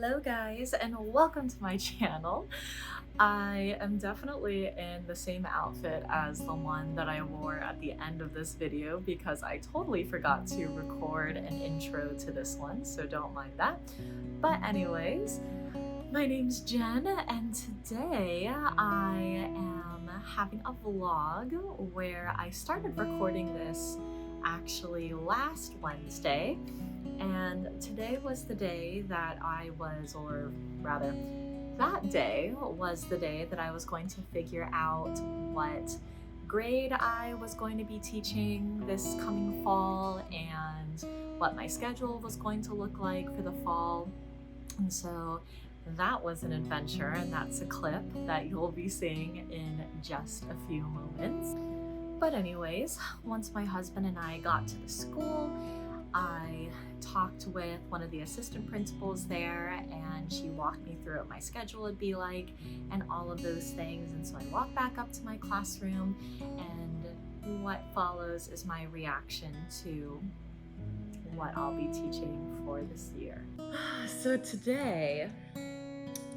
Hello guys and welcome to my channel. I am definitely in the same outfit as the one that I wore at the end of this video because I totally forgot to record an intro to this one, so don't mind that. But anyways, my name's Jen and today I am having a vlog where I started recording this actually last Wednesday, and today was the day that that day was the day that I was going to figure out what grade I was going to be teaching this coming fall and what my schedule was going to look like for the fall. And so that was an adventure, and that's a clip that you'll be seeing in just a few moments. But anyways, once my husband and I got to the school, I talked with one of the assistant principals there, and she walked me through what my schedule would be like and all of those things. And so I walked back up to my classroom, and what follows is my reaction to what I'll be teaching for this year. So today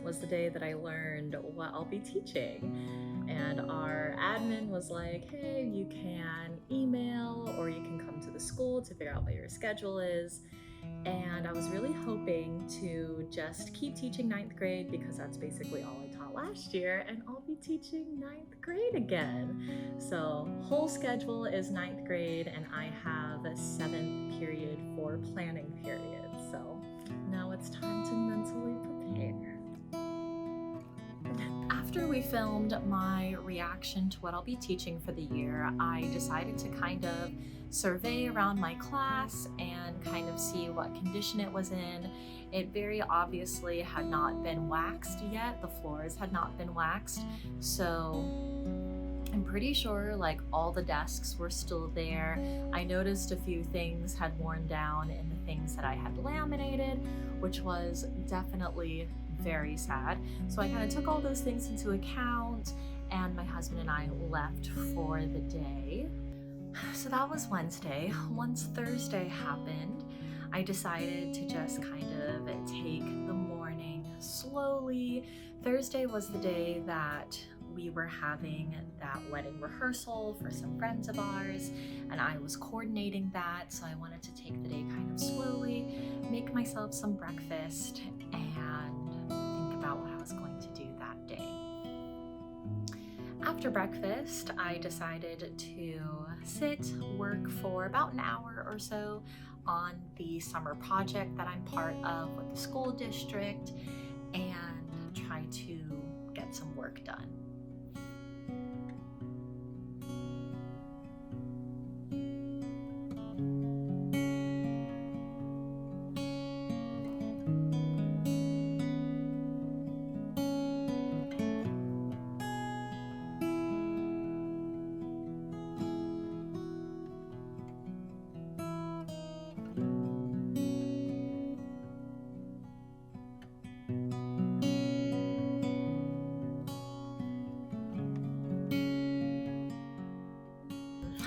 was the day that I learned what I'll be teaching, and our admin was like, hey, you can email or you can come to the school to figure out what your schedule is. And I was really hoping to just keep teaching 9th grade because that's basically all I taught last year, and I'll be teaching 9th grade again. So whole schedule is 9th grade, and I have a 7th period for planning period. So now it's time to mentally prepare. After we filmed my reaction to what I'll be teaching for the year, I decided to kind of survey around my class and kind of see what condition it was in. It very obviously had not been waxed yet. The floors had not been waxed. So I'm pretty sure like all the desks were still there. I noticed a few things had worn down in the things that I had laminated, which was definitely very sad. So I kind of took all those things into account, and my husband and I left for the day. So that was Wednesday. Once Thursday happened, I decided to just kind of take the morning slowly. Thursday was the day that we were having that wedding rehearsal for some friends of ours, and I was coordinating that, so I wanted to take the day kind of slowly, make myself some breakfast, and think about what I was going to do that day. After breakfast, I decided to work for about an hour or so on the summer project that I'm part of with the school district and try to get some work done.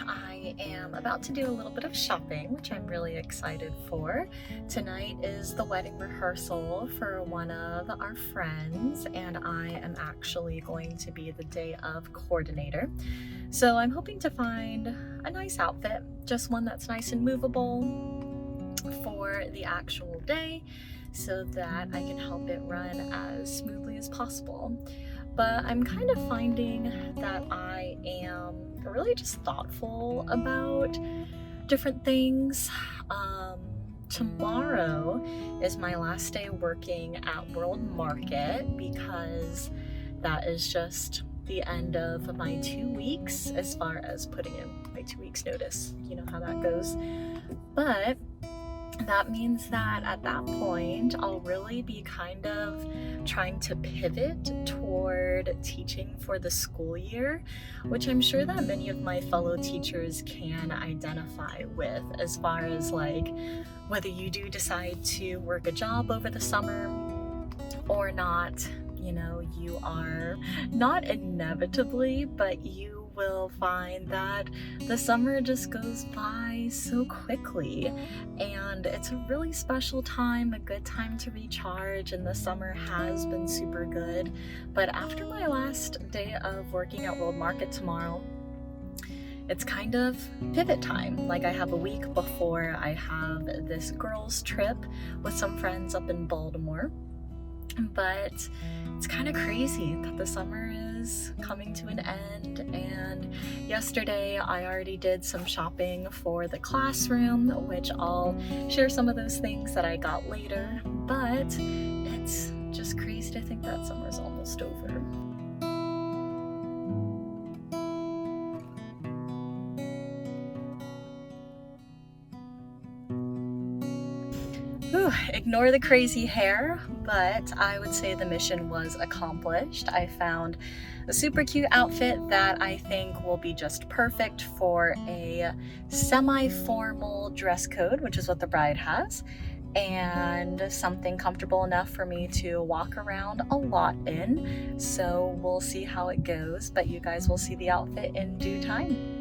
I am about to do a little bit of shopping, which I'm really excited for. Tonight is the wedding rehearsal for one of our friends, and I am actually going to be the day of coordinator. So I'm hoping to find a nice outfit, just one that's nice and movable for the actual day so that I can help it run as smoothly as possible. But I'm kind of finding that I am really just thoughtful about different things. Tomorrow is my last day working at World Market because that is just the end of my 2 weeks as far as putting in my 2 weeks notice. You know how that goes. But that means that at that point, I'll really be kind of trying to pivot toward teaching for the school year, which I'm sure that many of my fellow teachers can identify with, as far as like whether you do decide to work a job over the summer or not. You know, you are not inevitably, but you will find that the summer just goes by so quickly, and it's a really special time, a good time to recharge, and the summer has been super good. But after my last day of working at World Market tomorrow, it's kind of pivot time. Like, I have a week before I have this girls trip with some friends up in Baltimore. But it's kind of crazy that the summer is coming to an end, and yesterday I already did some shopping for the classroom, which I'll share some of those things that I got later. But it's just crazy to think that summer's almost over. Ignore the crazy hair, but I would say the mission was accomplished. I found a super cute outfit that I think will be just perfect for a semi-formal dress code, which is what the bride has, and something comfortable enough for me to walk around a lot in. So we'll see how it goes, but you guys will see the outfit in due time.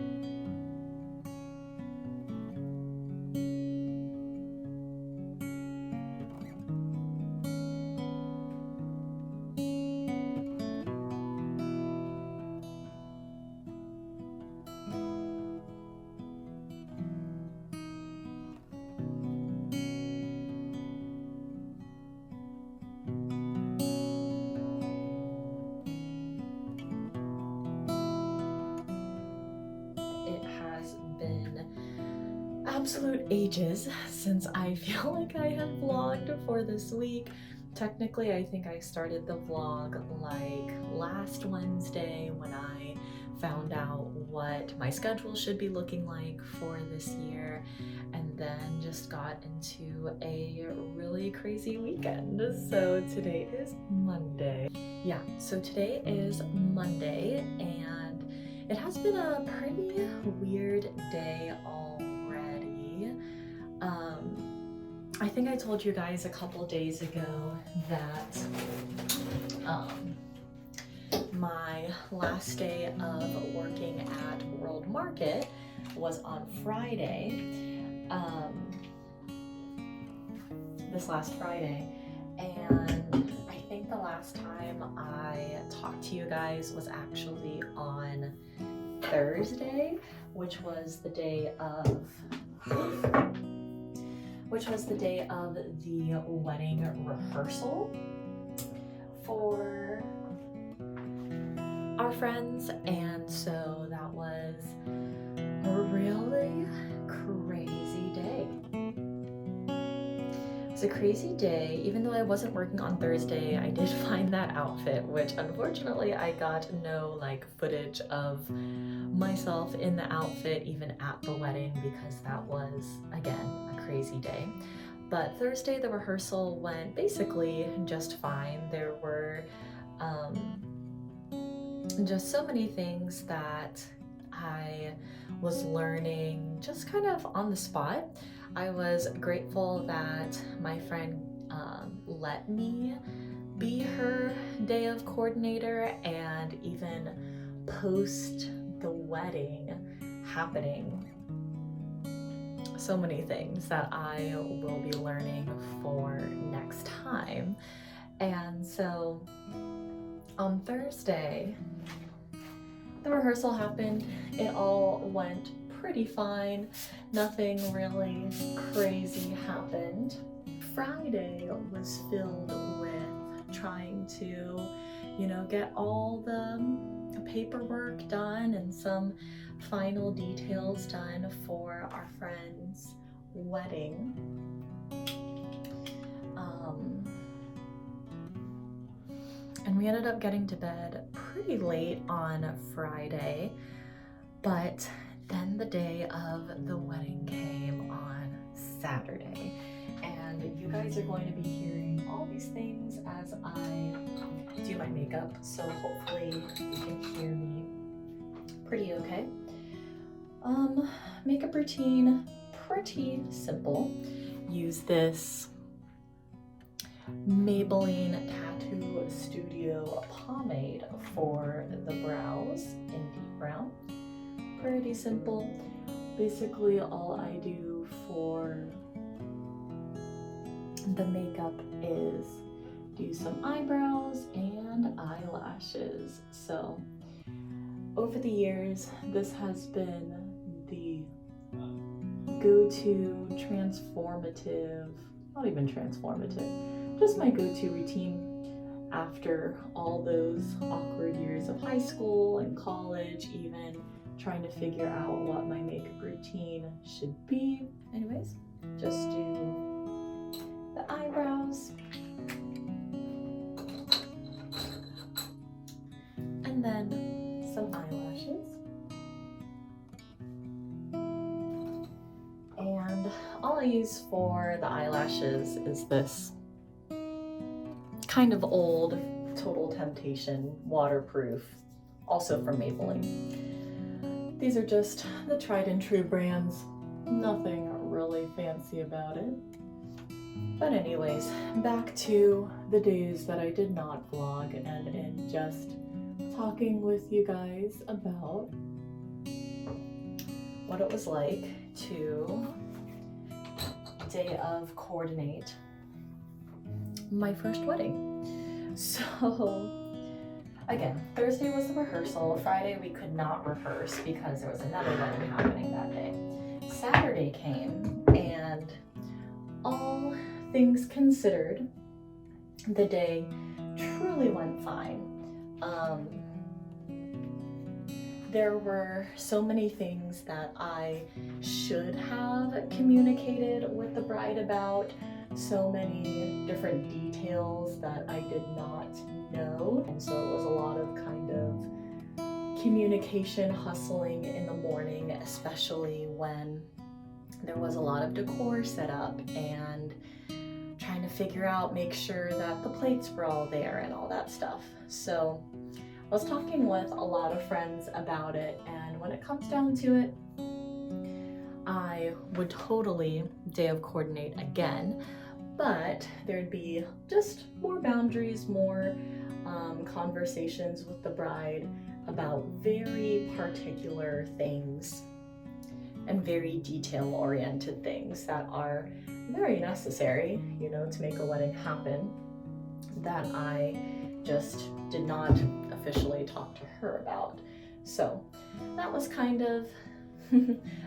Absolute ages since I feel like I have vlogged for this week. Technically, I think I started the vlog like last Wednesday when I found out what my schedule should be looking like for this year, and then just got into a really crazy weekend. So today is Monday. Yeah, so today is Monday, and it has been a pretty weird day already. I think I told you guys a couple days ago that my last day of working at World Market was on Friday, this last Friday, and I think the last time I talked to you guys was actually on Thursday, which was the day of the wedding rehearsal for our friends, and so that was a really crazy day. It was a crazy day. Even though I wasn't working on Thursday, I did find that outfit, which unfortunately I got no like footage of myself in the outfit even at the wedding, because that was, again, a crazy day. But Thursday, the rehearsal went basically just fine. There were just so many things that I was learning just kind of on the spot. I was grateful that my friend let me be her day of coordinator, and even post the wedding happening, so many things that I will be learning for next time. And so on Thursday, the rehearsal happened. It all went pretty fine. Nothing really crazy happened. Friday was filled with trying to, get all the paperwork done and some final details done for our friend's wedding. And we ended up getting to bed pretty late on Friday, but then the day of the wedding came on Saturday, and you guys are going to be hearing all these things as I do my makeup, so hopefully you can hear me pretty okay. Makeup routine, pretty simple. Use this Maybelline Tattoo Studio pomade for the brows in deep brown. pretty simple. Basically, all I do for the makeup is do some eyebrows and eyelashes. So over the years, this has been the go-to transformative, not even transformative, just my go-to routine after all those awkward years of high school and college, even trying to figure out what my makeup routine should be. Anyways, just do the eyebrows and then some eyelashes. And all I use for the eyelashes is this kind of old Total Temptation waterproof, also from Maybelline. These are just the tried and true brands, nothing really fancy about it. But anyways, back to the days that I did not vlog and in just talking with you guys about what it was like to day of coordinate my first wedding. So again, Thursday was the rehearsal. Friday we could not rehearse because there was another wedding happening that day. Saturday came, and all things considered, the day truly went fine. There were so many things that I should have communicated with the bride about, so many different details that I did not know. And so it was a lot of kind of communication hustling in the morning, especially when there was a lot of decor set up and trying to figure out, make sure that the plates were all there and all that stuff. So I was talking with a lot of friends about it, and when it comes down to it, I would totally day of coordinate again, but there'd be just more boundaries, more conversations with the bride about very particular things and very detail-oriented things that are very necessary, you know, to make a wedding happen, that I just did not officially talk to her about. So that was kind of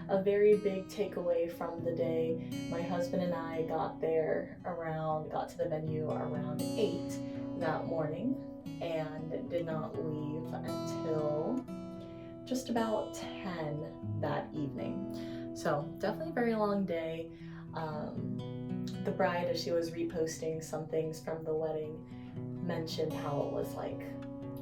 a very big takeaway from the day. My husband and I got to the venue around 8 that morning and did not leave until just about 10 that evening. So definitely a very long day. The bride, as she was reposting some things from the wedding, mentioned how it was like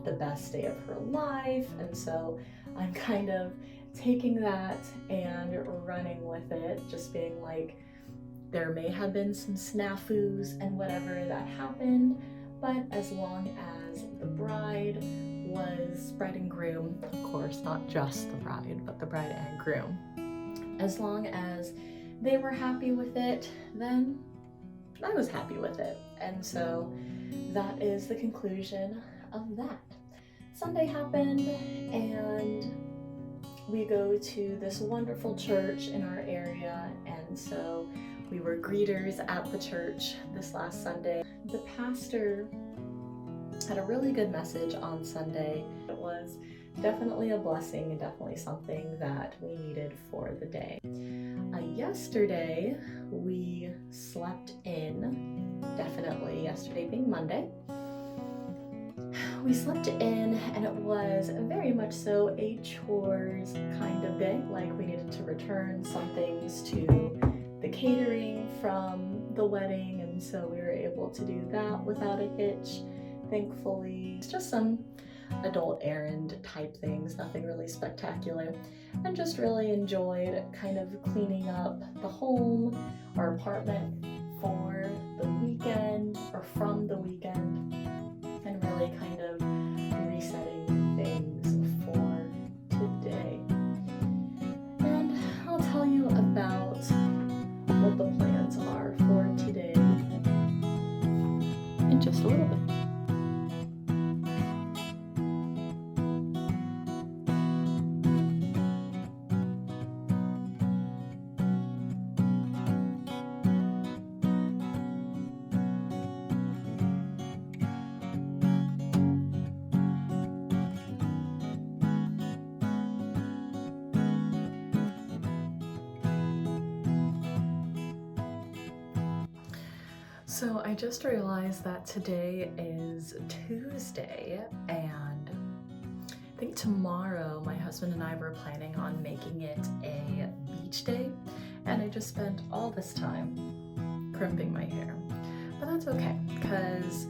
the best day of her life, and so I'm kind of taking that and running with it, just being like, there may have been some snafus and whatever that happened, but as long as the bride and groom, of course, not just the bride, but the bride and groom, as long as they were happy with it, then I was happy with it. And so that is the conclusion of that. Sunday happened, and we go to this wonderful church in our area, and so we were greeters at the church this last Sunday. The pastor had a really good message on Sunday. It was definitely a blessing and definitely something that we needed for the day. Yesterday we slept in, definitely yesterday being Monday. We slept in, and it was very much so a chores kind of day. Like, we needed to return some things to the catering from the wedding, and so we were able to do that without a hitch, thankfully. It's just some adult errand type things, nothing really spectacular, and just really enjoyed kind of cleaning up the home, our apartment for the weekend, or from the weekend, and really kind of resetting things for today. And I'll tell you about what the plans are for today in just a little bit. So I just realized that today is Tuesday, and I think tomorrow my husband and I were planning on making it a beach day, and I just spent all this time crimping my hair. But that's okay, because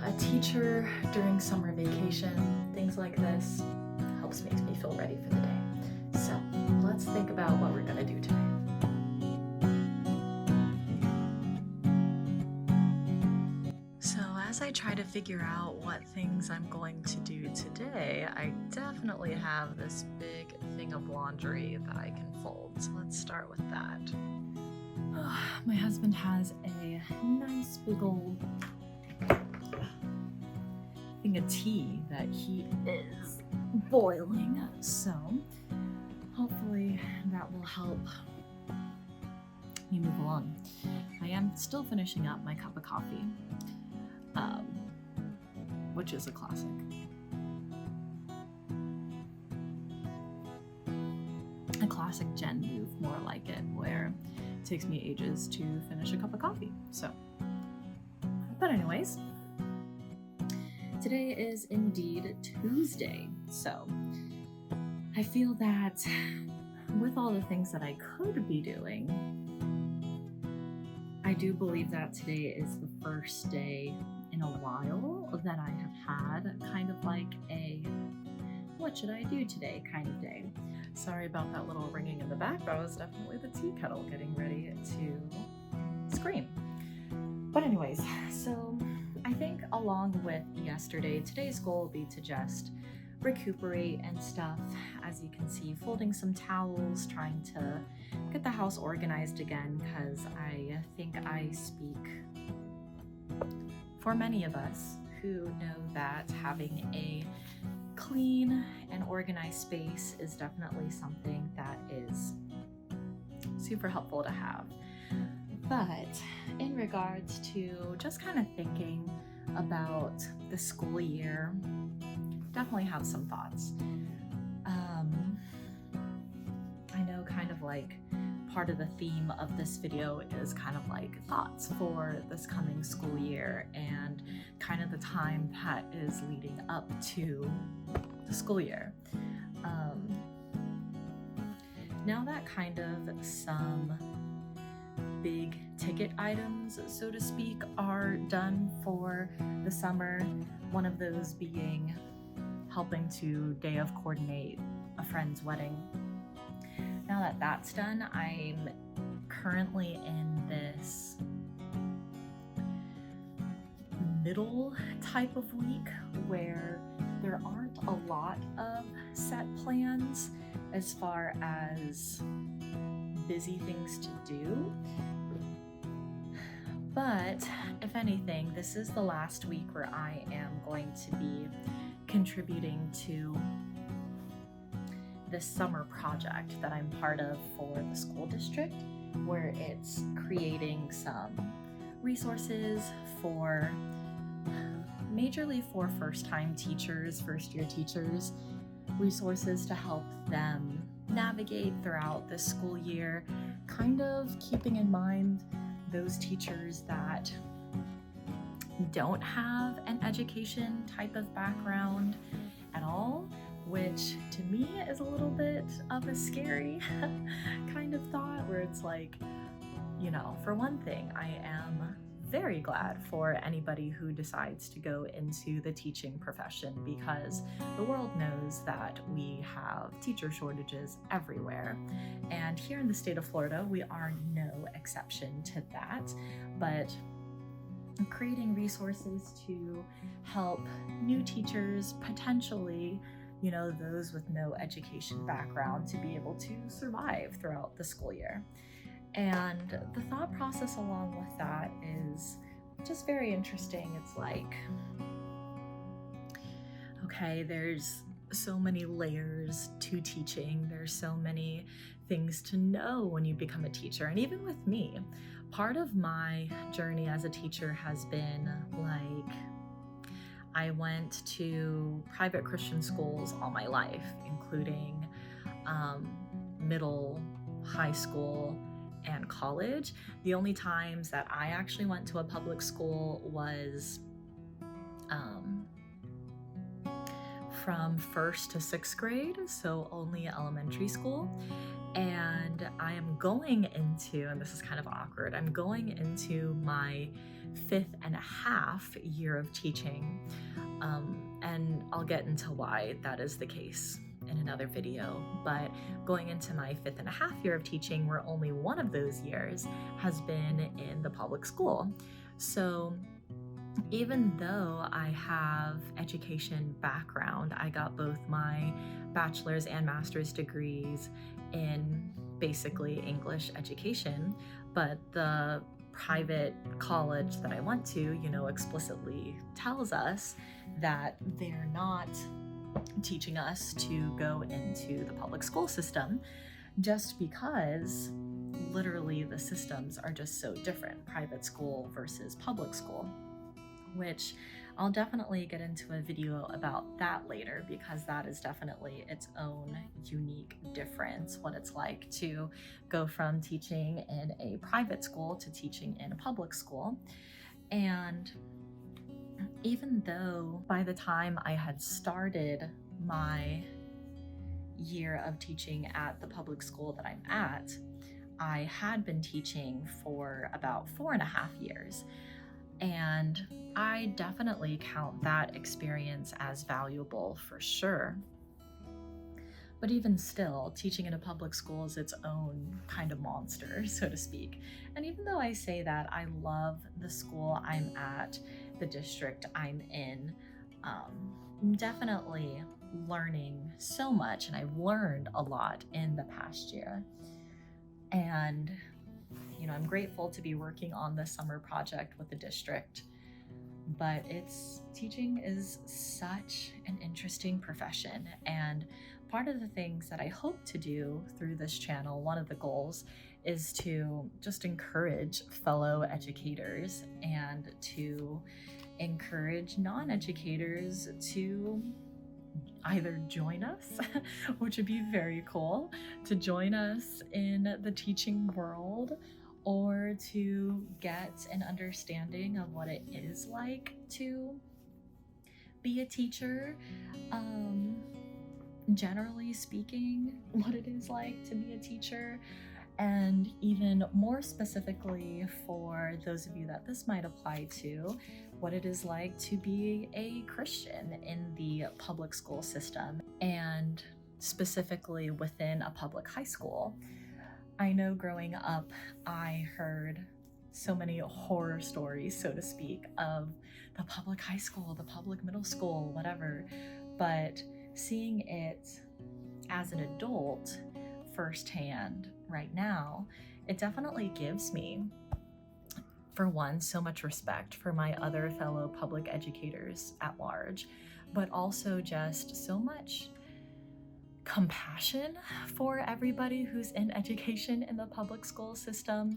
a teacher during summer vacation, things like this, makes me feel ready for the day. So let's think about what we're gonna do today. So as I try to figure out what things I'm going to do today, I definitely have this big thing of laundry that I can fold. So let's start with that. My husband has a nice big old thing of tea that he is boiling, so hopefully that will help me move along. I am still finishing up my cup of coffee, which is a classic. A classic Jen move, more like it, where it takes me ages to finish a cup of coffee. But anyways, today is indeed Tuesday, so I feel that with all the things that I could be doing, I do believe that today is the first day in a while that I have had kind of like a what should I do today kind of day. Sorry about that little ringing in the back. That was definitely the tea kettle getting ready to scream. But anyways, so I think along with yesterday, today's goal will be to just recuperate and stuff. As you can see, folding some towels, trying to get the house organized again, because I think I speak for many of us who know that having a clean and organized space is definitely something that is super helpful to have. But in regards to just kind of thinking about the school year, definitely have some thoughts. I know kind of like part of the theme of this video is kind of like thoughts for this coming school year and kind of the time that is leading up to the school year. Now that kind of some big ticket items, so to speak, are done for the summer, one of those being helping to day of coordinate a friend's wedding. Now that that's done, I'm currently in this middle type of week where there aren't a lot of set plans as far as busy things to do. But if anything, this is the last week where I am going to be contributing to this summer project that I'm part of for the school district, where it's creating some resources for majorly for first-time teachers, first-year teachers, resources to help them navigate throughout this school year, kind of keeping in mind those teachers that don't have an education type of background at all, which to me is a little bit of a scary kind of thought, where it's like, you know, for one thing, I am very glad for anybody who decides to go into the teaching profession, because the world knows that we have teacher shortages everywhere. And here in the state of Florida, we are no exception to that. But creating resources to help new teachers, potentially, you know, those with no education background, to be able to survive throughout the school year. And the thought process along with that is just very interesting. It's like, okay, there's so many layers to teaching. There's so many things to know when you become a teacher. And even with me, part of my journey as a teacher has been like, I went to private Christian schools all my life, including middle, high school, and college. The only times that I actually went to a public school was from 1st to 6th grade, so only elementary school. And I am going into, and this is kind of awkward, I'm going into my 5.5 year of teaching. And I'll get into why that is the case in another video, but going into my 5.5 year of teaching, where only one of those years has been in the public school. So even though I have education background, I got both my bachelor's and master's degrees in basically English education, but the private college that I went to, explicitly tells us that they're not teaching us to go into the public school system, just because literally the systems are just so different, private school versus public school, which I'll definitely get into a video about that later, because that is definitely its own unique difference, what it's like to go from teaching in a private school to teaching in a public school. And even though by the time I had started my year of teaching at the public school that I'm at, I had been teaching for about 4.5 years. And I definitely count that experience as valuable for sure. But even still, teaching in a public school is its own kind of monster, so to speak. And even though I say that, I love the school I'm at, the district I'm in. I'm definitely learning so much, and I've learned a lot in the past year. And I'm grateful to be working on the summer project with the district, but teaching is such an interesting profession. And part of the things that I hope to do through this channel, one of the goals, is to just encourage fellow educators and to encourage non-educators to either join us, which would be very cool, to join us in the teaching world, or to get an understanding of what it is like to be a teacher. Generally speaking, what it is like to be a teacher, and even more specifically for those of you that this might apply to, what it is like to be a Christian in the public school system, and specifically within a public high school. I know growing up, I heard so many horror stories, so to speak, of the public high school, the public middle school, whatever, but seeing it as an adult firsthand right now, it definitely gives me, for one, so much respect for my other fellow public educators at large, but also just so much compassion for everybody who's in education in the public school system.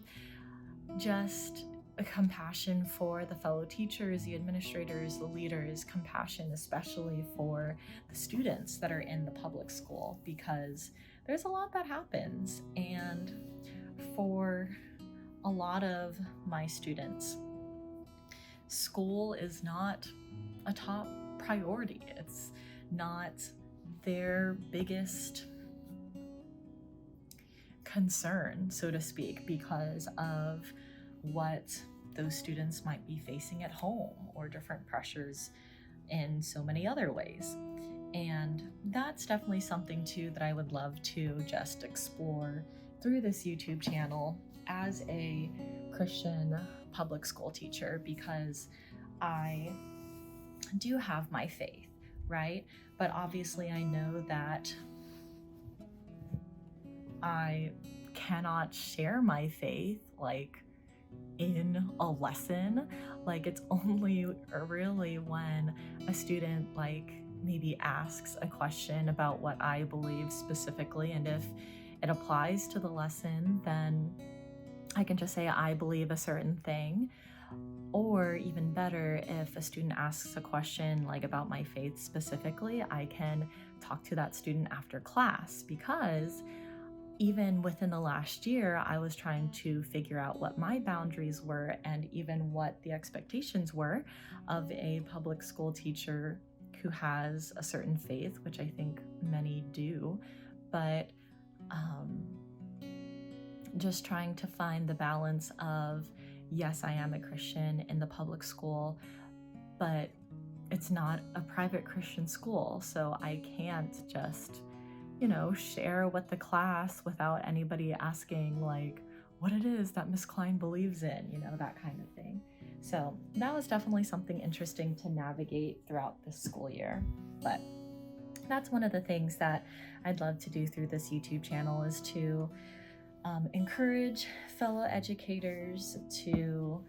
Just a compassion for the fellow teachers, the administrators, the leaders, compassion especially for the students that are in the public school, because there's a lot that happens. And for a lot of my students, school is not a top priority. It's not their biggest concern, so to speak, because of what those students might be facing at home or different pressures in so many other ways. And that's definitely something too that I would love to just explore through this YouTube channel as a Christian public school teacher, because I do have my faith, right? But obviously I know that I cannot share my faith like in a lesson. Like, it's only really when a student like maybe asks a question about what I believe specifically, and if it applies to the lesson, then I can just say I believe a certain thing. Or even better, if a student asks a question like about my faith specifically, I can talk to that student after class, because even within the last year, I was trying to figure out what my boundaries were and even what the expectations were of a public school teacher who has a certain faith, which I think many do, but just trying to find the balance of, yes, I am a Christian in the public school, but it's not a private Christian school, so I can't just, share with the class without anybody asking like what it is that Miss Klein believes in, that kind of thing. So that was definitely something interesting to navigate throughout this school year. But that's one of the things that I'd love to do through this YouTube channel, is to encourage fellow educators to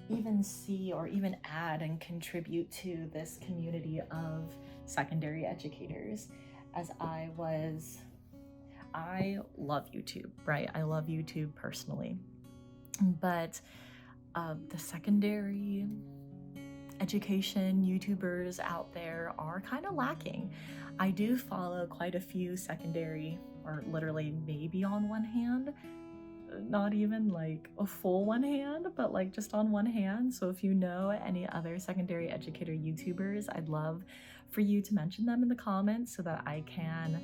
even see or even add and contribute to this community of secondary educators. As I love YouTube, right? I love YouTube personally, but the secondary education YouTubers out there are kind of lacking. I do follow quite a few secondary, or literally maybe on one hand, not even like a full one hand, but like just on one hand. So if you know any other secondary educator YouTubers, I'd love for you to mention them in the comments so that I can,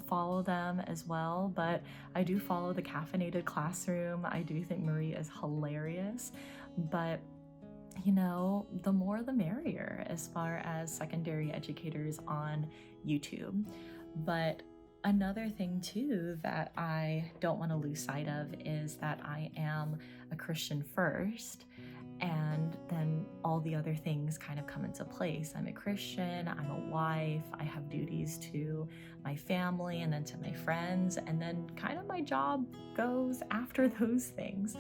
follow them as well. But I do follow the Caffeinated Classroom. I do think Marie is hilarious, but the more the merrier as far as secondary educators on YouTube. But another thing too that I don't want to lose sight of is that I am a Christian first, and then all the other things kind of come into place. I'm a Christian, I'm a wife, I have duties to my family and then to my friends, and then kind of my job goes after those things.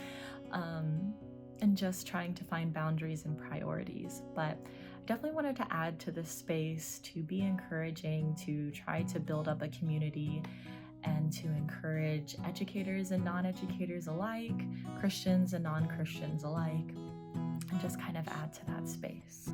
And just trying to find boundaries and priorities. But I definitely wanted to add to this space to be encouraging, to try to build up a community and to encourage educators and non-educators alike, Christians and non-Christians alike, and just kind of add to that space.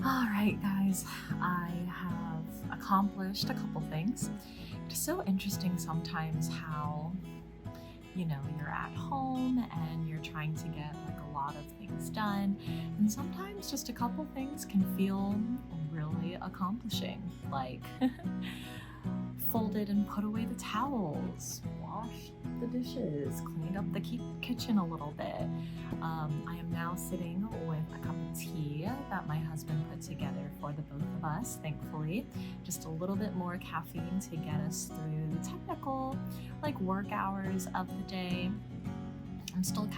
All right, guys, I have accomplished a couple things. It's so interesting sometimes how, you're at home and you're trying to get like a lot of things done, and sometimes just a couple things can feel really accomplishing, like folded and put away the towels, washed the dishes, cleaned up the kitchen a little bit. I am now sitting with a cup of tea that my husband put together for the both of us, thankfully. Just a little bit more caffeine to get us through the technical, work hours of the day. I'm still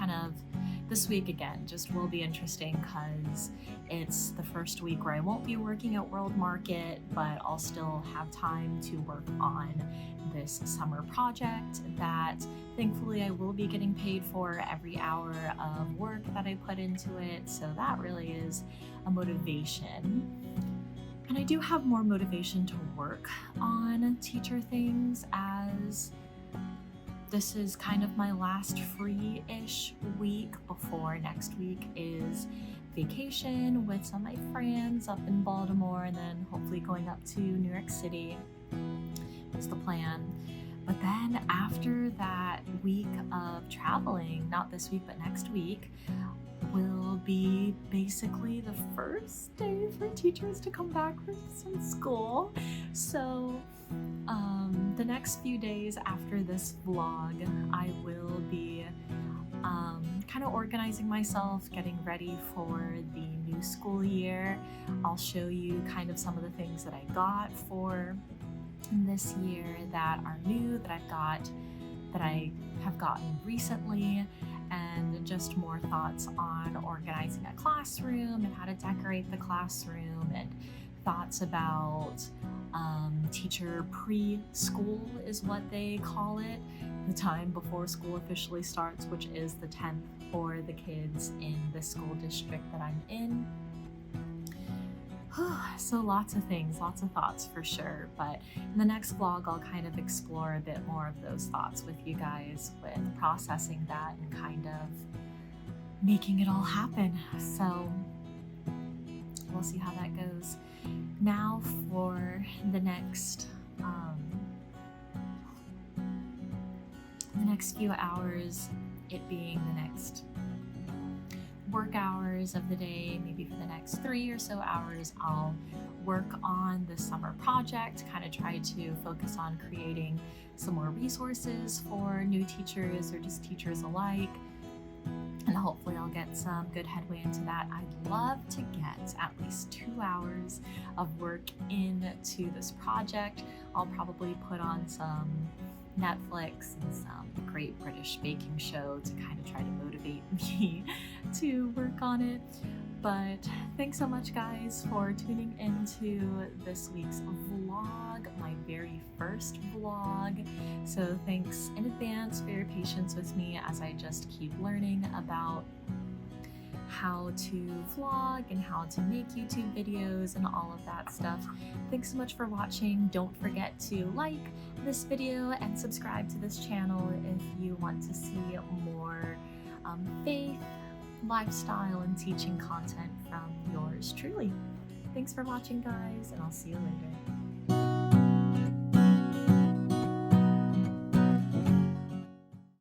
this week again just will be interesting because it's the first week where I won't be working at World Market, but I'll still have time to work on this summer project that thankfully I will be getting paid for every hour of work that I put into it. So that really is a motivation. And I do have more motivation to work on teacher things, as this is kind of my last free-ish week before next week is vacation with some of my friends up in Baltimore, and then hopefully going up to New York City is the plan. But then after that week of traveling, not this week but next week, will be basically the first day for teachers to come back from school. So the next few days after this vlog, I will be kind of organizing myself, getting ready for the new school year. I'll show you kind of some of the things that I got for this year that are new, that I have gotten recently, and just more thoughts on organizing a classroom and how to decorate the classroom and thoughts about teacher preschool is what they call it, the time before school officially starts, which is the 10th for the kids in the school district that I'm in. So lots of things, lots of thoughts for sure, but in the next vlog I'll kind of explore a bit more of those thoughts with you guys, with processing that and kind of making it all happen. So we'll see how that goes. Now for the next few hours, it being the next work hours of the day, maybe for the next 3 or so hours, I'll work on the summer project, kind of try to focus on creating some more resources for new teachers or just teachers alike. And hopefully I'll get some good headway into that. I'd love to get at least 2 hours of work into this project. I'll probably put on some Netflix and some Great British Baking Show to kind of try to motivate me to work on it. But thanks so much, guys, for tuning into this week's vlog, my very first vlog. So thanks in advance for your patience with me as I just keep learning about how to vlog and how to make YouTube videos and all of that stuff. Thanks so much for watching. Don't forget to like this video and subscribe to this channel if you want to see more faith, lifestyle, and teaching content from yours truly. Thanks for watching, guys, and I'll see you later.